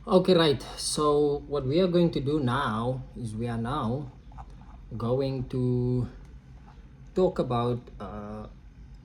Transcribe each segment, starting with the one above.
Okay, right. So what we are going to do now is we are now going to talk about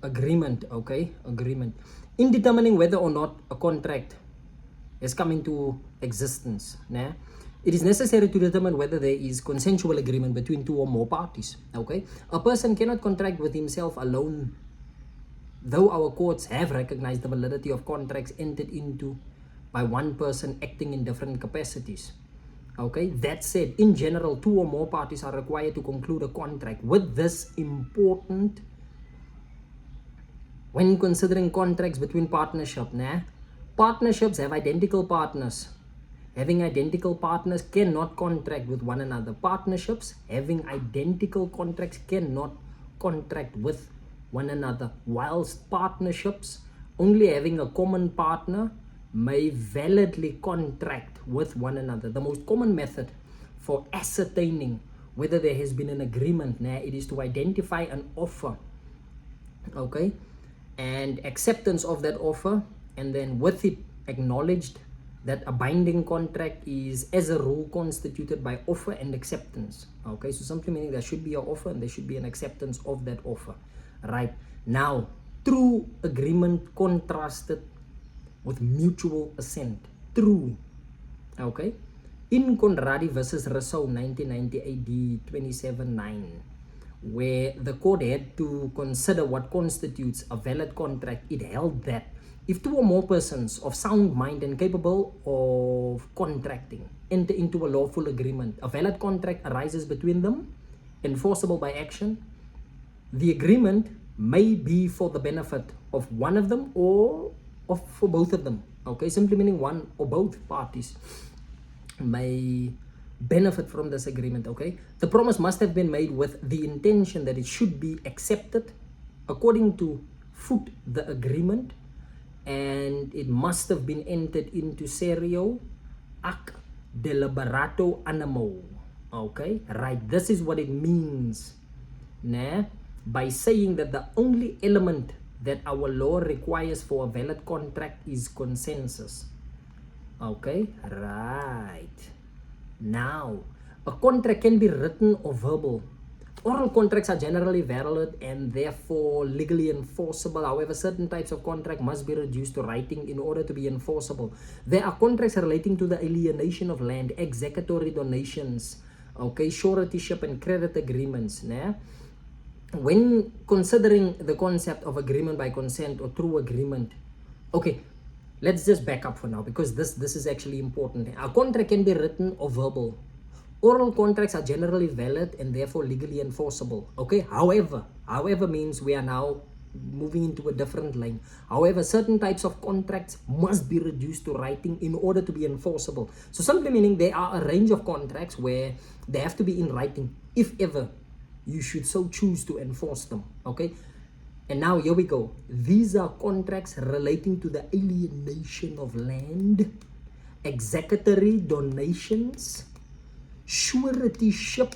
agreement. Okay, agreement in determining whether or not a contract has come into existence. Nah? It is necessary to determine whether there is consensual agreement between two or more parties. Okay, a person cannot contract with himself alone. Though our courts have recognized the validity of contracts entered into by one person acting in different capacities. Okay, that said, in general, two or more parties are required to conclude a contract. With this important, when considering contracts between partnerships have identical partners. Having identical partners cannot contract with one another. Partnerships having identical contracts cannot contract with one another, whilst partnerships only having a common partner may validly contract with one another. The most common method for ascertaining whether there has been an agreement, it is to identify an offer, okay, and acceptance of that offer, and then with it acknowledged that a binding contract is as a rule constituted by offer and acceptance. Okay, so simply meaning there should be an offer and there should be an acceptance of that offer. Right, now true agreement contrasted with mutual assent. True. Okay, in Conradi versus Rousseau 1990 AD 27-9, where the court had to consider what constitutes a valid contract, it held that if two or more persons of sound mind and capable of contracting enter into a lawful agreement, a valid contract arises between them, enforceable by action. The agreement may be for the benefit of one of them or for both of them. Okay, simply meaning one or both parties may benefit from this agreement. Okay, the promise must have been made with the intention that it should be accepted according to foot the agreement, and it must have been entered into serio ac deliberato animo. Okay, right, this is what it means, by saying that the only element that our law requires for a valid contract is consensus. Okay, right. Now, a contract can be written or verbal. Oral contracts are generally valid and therefore legally enforceable. However, certain types of contract must be reduced to writing in order to be enforceable. There are contracts relating to the alienation of land, executory donations, okay, suretyship and credit agreements. When considering the concept of agreement by consent or true agreement, okay, let's just back up for now because this is actually important. A contract can be written or verbal. Oral contracts are generally valid and therefore legally enforceable. Okay, however means we are now moving into a different line. However, certain types of contracts must be reduced to writing in order to be enforceable. So simply meaning there are a range of contracts where they have to be in writing if ever you should so choose to enforce them. Okay, and now here we go. These are contracts relating to the alienation of land, executory donations, suretyship,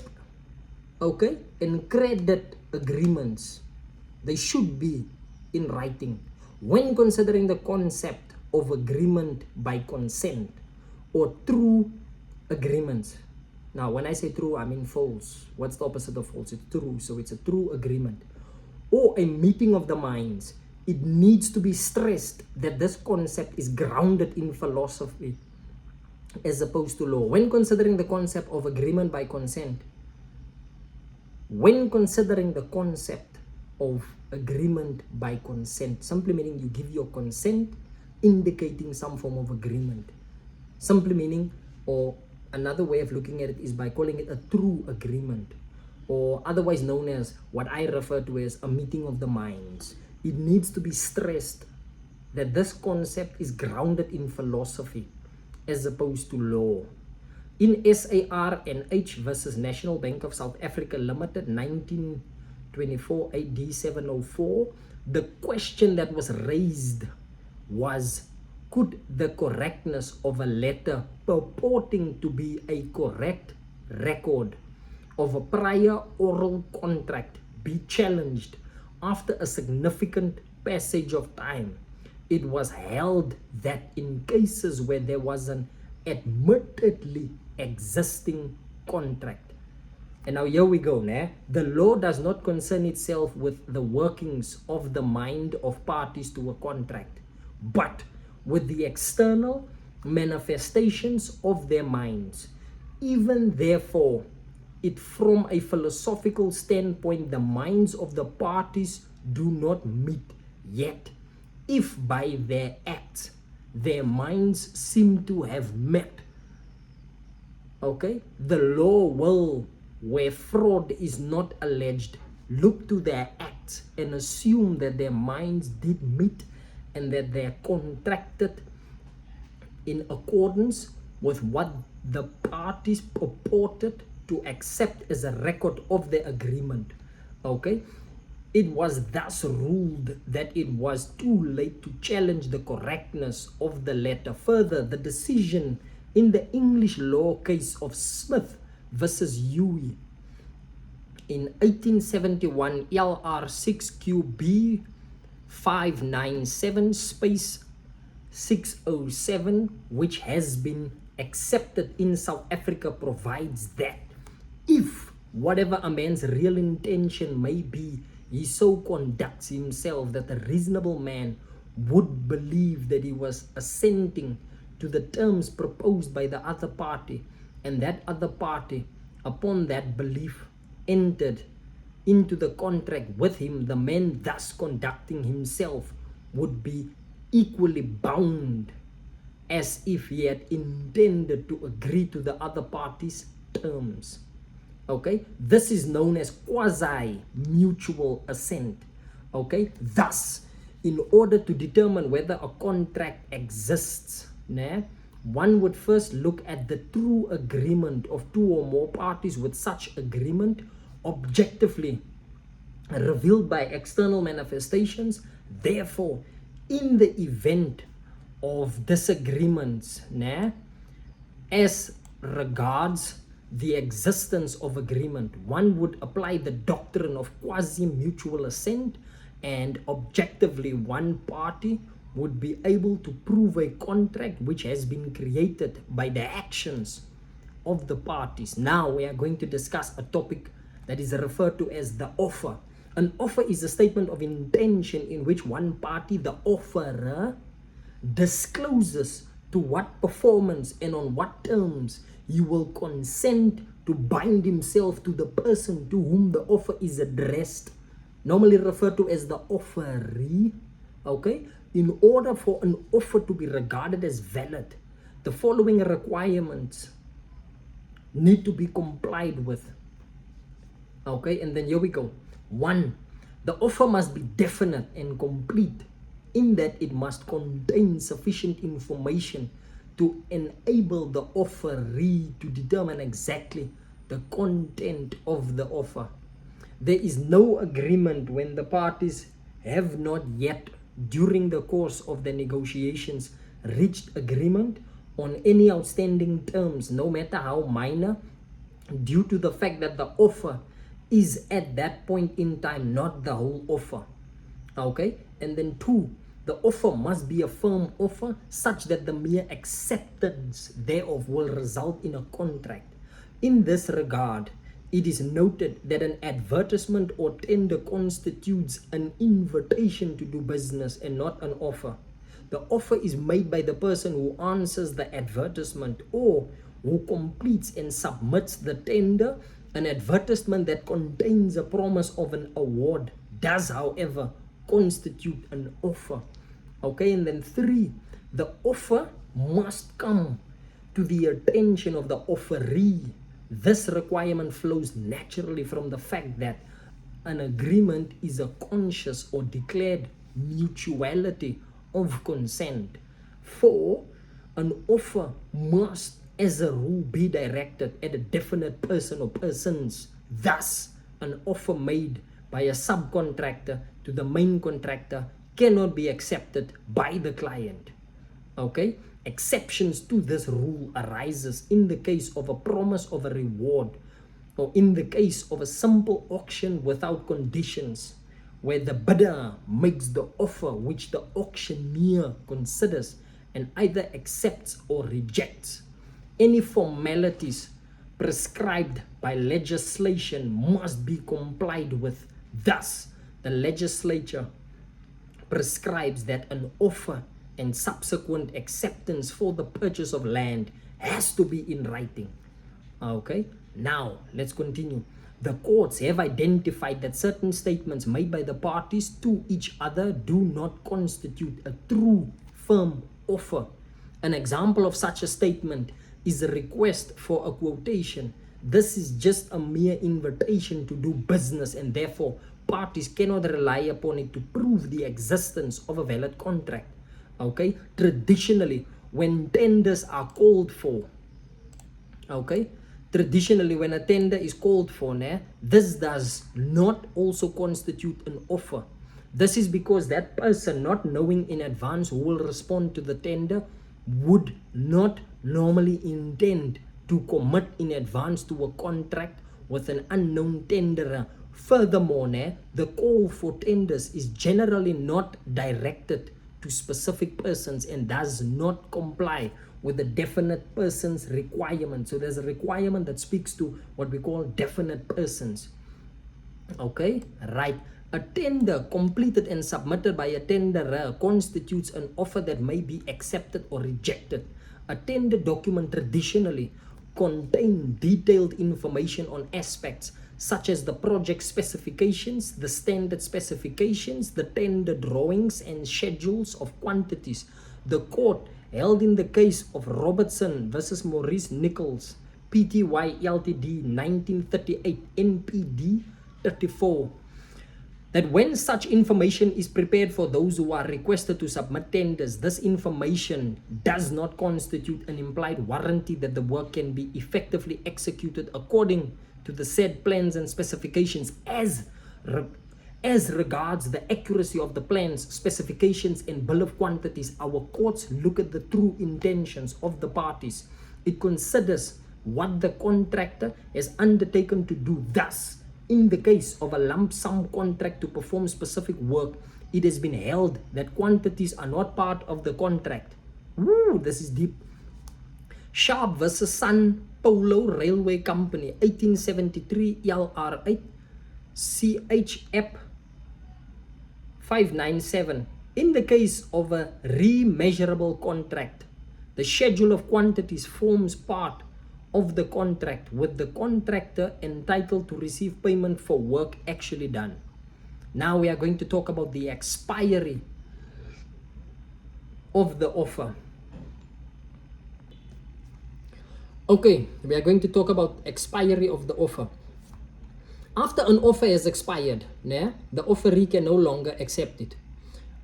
okay, and credit agreements. They should be in writing. When considering the concept of agreement by consent or true agreements. Now, when I say true, I mean false. What's the opposite of false? It's true. So it's a true agreement or a meeting of the minds. It needs to be stressed that this concept is grounded in philosophy as opposed to law. When considering the concept of agreement by consent, simply meaning you give your consent, indicating some form of agreement. Simply meaning, or another way of looking at it is by calling it a true agreement, or otherwise known as what I refer to as a meeting of the minds. It needs to be stressed that this concept is grounded in philosophy as opposed to law. In SARNH versus National Bank of South Africa Limited 1924 AD 704, the question that was raised was, could the correctness of a letter purporting to be a correct record of a prior oral contract be challenged after a significant passage of time? It was held that in cases where there was an admittedly existing contract. And now here we go. The law does not concern itself with the workings of the mind of parties to a contract, but with the external manifestations of their minds. Even therefore, it from a philosophical standpoint, the minds of the parties do not meet, yet if by their acts their minds seem to have met, okay, the law will, where fraud is not alleged, look to their acts and assume that their minds did meet and that they are contracted in accordance with what the parties purported to accept as a record of the agreement. Okay, it was thus ruled that it was too late to challenge the correctness of the letter. Further, the decision in the English law case of Smith versus Huey in 1871, LR 6QB 597 space 607, which has been accepted in South Africa, provides that if whatever a man's real intention may be, he so conducts himself that a reasonable man would believe that he was assenting to the terms proposed by the other party, and that other party, upon that belief, entered into the contract with him, the man thus conducting himself would be equally bound as if he had intended to agree to the other party's terms. Okay, this is known as quasi-mutual assent. Okay, thus, in order to determine whether a contract exists, one would first look at the true agreement of two or more parties, with such agreement objectively revealed by external manifestations. Therefore, in the event of disagreements, as regards the existence of agreement, one would apply the doctrine of quasi-mutual assent, and objectively one party would be able to prove a contract which has been created by the actions of the parties. Now we are going to discuss a topic that is referred to as the offer. An offer is a statement of intention in which one party, the offerer, discloses to what performance and on what terms he will consent to bind himself to the person to whom the offer is addressed, normally referred to as the offeree. Okay, in order for an offer to be regarded as valid, the following requirements need to be complied with. Okay, and then here we go. 1. The offer must be definite and complete, in that it must contain sufficient information to enable the offeree to determine exactly the content of the offer. There is no agreement when the parties have not yet, during the course of the negotiations, reached agreement on any outstanding terms, no matter how minor, due to the fact that the offer is at that point in time not the whole offer. Okay, and then 2, the offer must be a firm offer such that the mere acceptance thereof will result in a contract. In this regard, it is noted that an advertisement or tender constitutes an invitation to do business and not an offer. The offer is made by the person who answers the advertisement or who completes and submits the tender. An advertisement that contains a promise of an award does, however, constitute an offer. Okay, and then 3, the offer must come to the attention of the offeree. This requirement flows naturally from the fact that an agreement is a conscious or declared mutuality of consent. 4, an offer must, as a rule, be directed at a definite person or persons. Thus, an offer made by a subcontractor to the main contractor cannot be accepted by the client. Okay, exceptions to this rule arises in the case of a promise of a reward, or in the case of a simple auction without conditions, where the bidder makes the offer which the auctioneer considers and either accepts or rejects. Any formalities prescribed by legislation must be complied with. Thus, the legislature prescribes that an offer and subsequent acceptance for the purchase of land has to be in writing. Okay, now let's continue. The courts have identified that certain statements made by the parties to each other do not constitute a true firm offer. An example of such a statement is a request for a quotation. This is just a mere invitation to do business, and therefore parties cannot rely upon it to prove the existence of a valid contract. Okay, traditionally, when tenders are called for, okay, traditionally when a tender is called for, this does not also constitute an offer. This is because that person, not knowing in advance who will respond to the tender, would not normally intend to commit in advance to a contract with an unknown tenderer. Furthermore, the call for tenders is generally not directed to specific persons and does not comply with the definite persons requirement. So there's a requirement that speaks to what we call definite persons. Okay, right. A tender completed and submitted by a tenderer constitutes an offer that may be accepted or rejected. A tender document traditionally contains detailed information on aspects such as the project specifications, the standard specifications, the tender drawings, and schedules of quantities. The court held in the case of Robertson versus Maurice Nichols, Pty Ltd, 1938, NPD 34, that when such information is prepared for those who are requested to submit tenders, this information does not constitute an implied warranty that the work can be effectively executed according to the said plans and specifications. As regards the accuracy of the plans, specifications, and bill of quantities, our courts look at the true intentions of the parties. It considers what the contractor has undertaken to do. Thus, in the case of a lump sum contract to perform specific work, it has been held that quantities are not part of the contract. Woo, this is deep. Sharp versus San Paulo Railway Company, 1873, LR8, CHF 597. In the case of a remeasurable contract, the schedule of quantities forms part of the contract, with the contractor entitled to receive payment for work actually done. Now we are going to talk about the expiry of the offer. Okay, we are going to talk about expiry of the offer. After an offer has expired, the offeree can no longer accept it.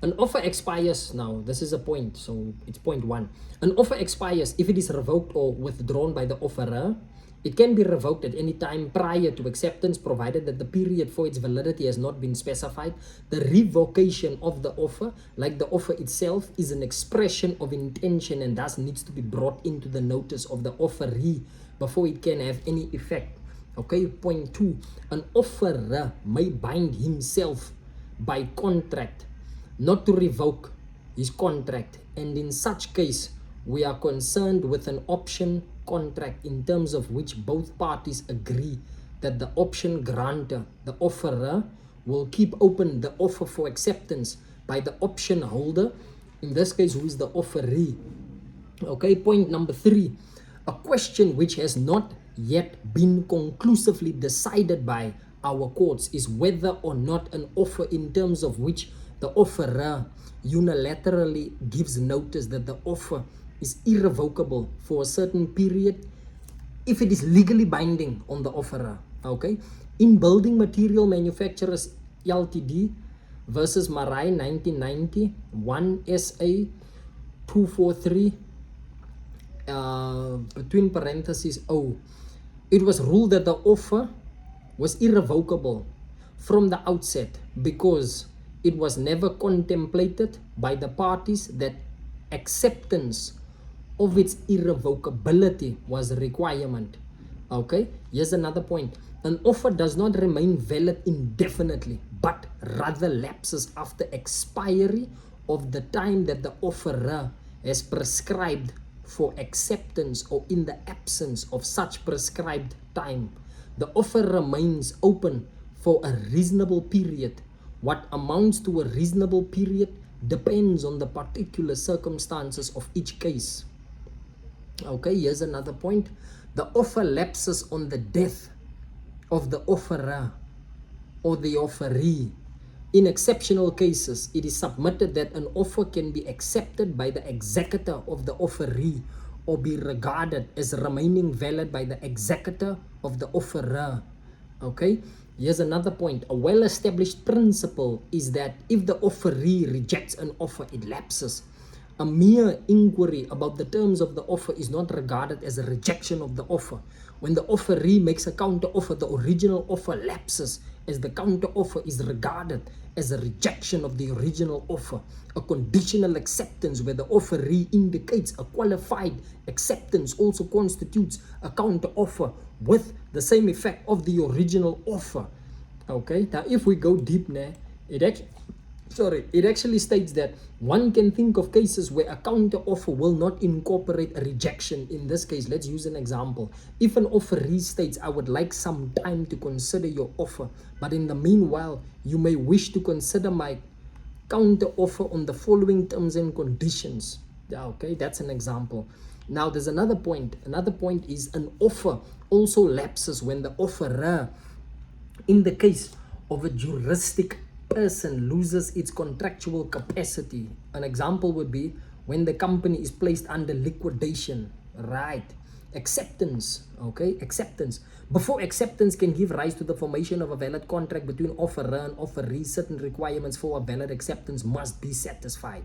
An offer expires now. This is a point, so it's point 1. An offer expires if it is revoked or withdrawn by the offerer. It can be revoked at any time prior to acceptance, provided that the period for its validity has not been specified. The revocation of the offer, like the offer itself, is an expression of intention and thus needs to be brought into the notice of the offeree before it can have any effect. Okay, point 2. An offerer may bind himself by contract not to revoke his contract, and in such case we are concerned with an option contract in terms of which both parties agree that the option grantor, the offerer, will keep open the offer for acceptance by the option holder, in this case who is the offeree. Okay, point number 3. A question which has not yet been conclusively decided by our courts is whether or not an offer in terms of which the offerer unilaterally gives notice that the offer is irrevocable for a certain period, if it is legally binding on the offerer. Okay, in Building Material Manufacturers Ltd versus Marai 1990, 1 SA 243 between parentheses O, it was ruled that the offer was irrevocable from the outset because it was never contemplated by the parties that acceptance of its irrevocability was a requirement. Okay, here's another point. An offer does not remain valid indefinitely, but rather lapses after expiry of the time that the offerer has prescribed for acceptance or in the absence of such prescribed time. The offer remains open for a reasonable period. What amounts to a reasonable period depends on the particular circumstances of each case. Okay, here's another point. The offer lapses on the death of the offerer or the offeree. In exceptional cases, it is submitted that an offer can be accepted by the executor of the offeree or be regarded as remaining valid by the executor of the offerer. Okay, here's another point. A well-established principle is that if the offeree rejects an offer, it lapses. A mere inquiry about the terms of the offer is not regarded as a rejection of the offer. When the offeree makes a counter offer, the original offer lapses, as the counter offer is regarded as a rejection of the original offer. A conditional acceptance where the offeree indicates a qualified acceptance also constitutes a counter offer with the same effect of the original offer. Okay, now if we go deep now, it actually states that one can think of cases where a counter offer will not incorporate a rejection. In this case, let's use an example. If an offeree states, I would like some time to consider your offer, but in the meanwhile, you may wish to consider my counter offer on the following terms and conditions. Okay, that's an example. Now there's another point. Another point is an offer also lapses when the offerer, in the case of a juristic person, loses its contractual capacity. An example would be when the company is placed under liquidation, right? Acceptance, okay? Acceptance. Before acceptance can give rise to the formation of a valid contract between offerer and offeree, certain requirements for a valid acceptance must be satisfied.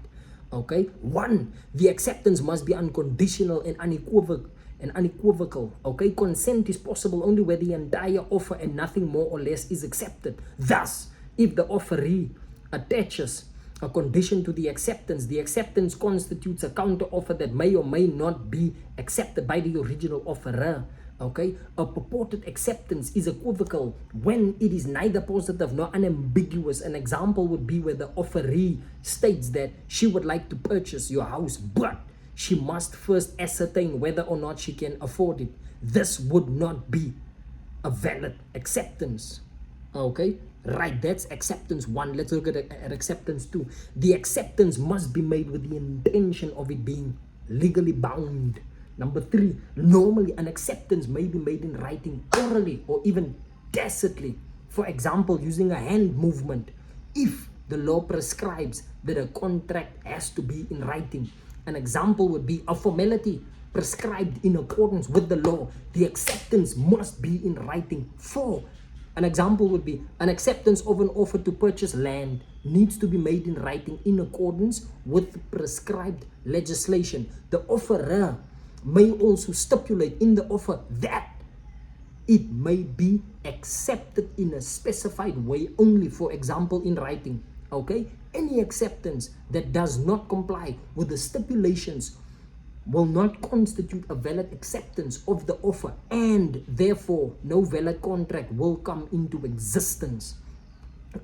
Okay? 1, the acceptance must be unconditional and unequivocal. Okay, consent is possible only where the entire offer and nothing more or less is accepted. Thus, if the offeree attaches a condition to the acceptance constitutes a counter offer that may or may not be accepted by the original offerer. Okay, a purported acceptance is equivocal when it is neither positive nor unambiguous. An example would be where the offeree states that she would like to purchase your house, but she must first ascertain whether or not she can afford it. This would not be a valid acceptance. Okay, right, that's acceptance 1. Let's look at acceptance 2. The acceptance must be made with the intention of it being legally bound. Number 3, normally an acceptance may be made in writing, orally, or even tacitly. For example, using a hand movement, if the law prescribes that a contract has to be in writing. An example would be a formality prescribed in accordance with the law. The acceptance must be in writing. 4, an example would be an acceptance of an offer to purchase land needs to be made in writing in accordance with prescribed legislation. The offerer may also stipulate in the offer that it may be accepted in a specified way only, for example, in writing. Okay, any acceptance that does not comply with the stipulations will not constitute a valid acceptance of the offer, and therefore no valid contract will come into existence.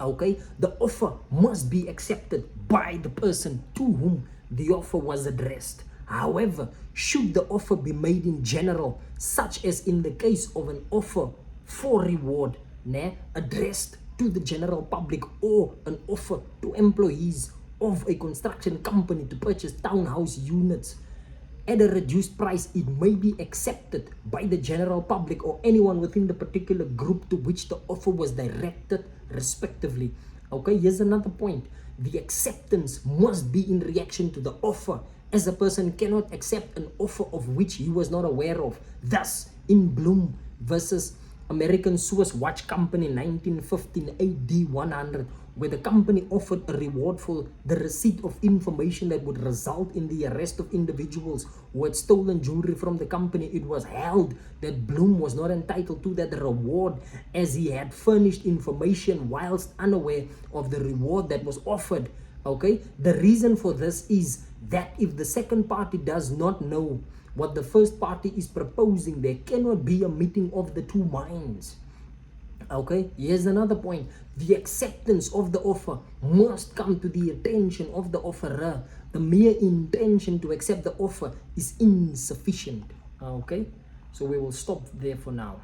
Okay, the offer must be accepted by the person to whom the offer was addressed. However, should the offer be made in general, such as in the case of an offer for reward addressed to the general public, or an offer to employees of a construction company to purchase townhouse units at a reduced price, it may be accepted by the general public or anyone within the particular group to which the offer was directed, respectively. Okay, here's another point. The acceptance must be in reaction to the offer, as a person cannot accept an offer of which he was not aware of. Thus, in Bloom versus American Swiss Watch Company 1915 AD 100, where the company offered a reward for the receipt of information that would result in the arrest of individuals who had stolen jewelry from the company, it was held that Bloom was not entitled to that reward, as he had furnished information whilst unaware of the reward that was offered. Okay, the reason for this is that if the second party does not know what the first party is proposing, there cannot be a meeting of the two minds. Okay, here's another point. The acceptance of the offer must come to the attention of the offerer. The mere intention to accept the offer is insufficient. Okay, so we will stop there for now.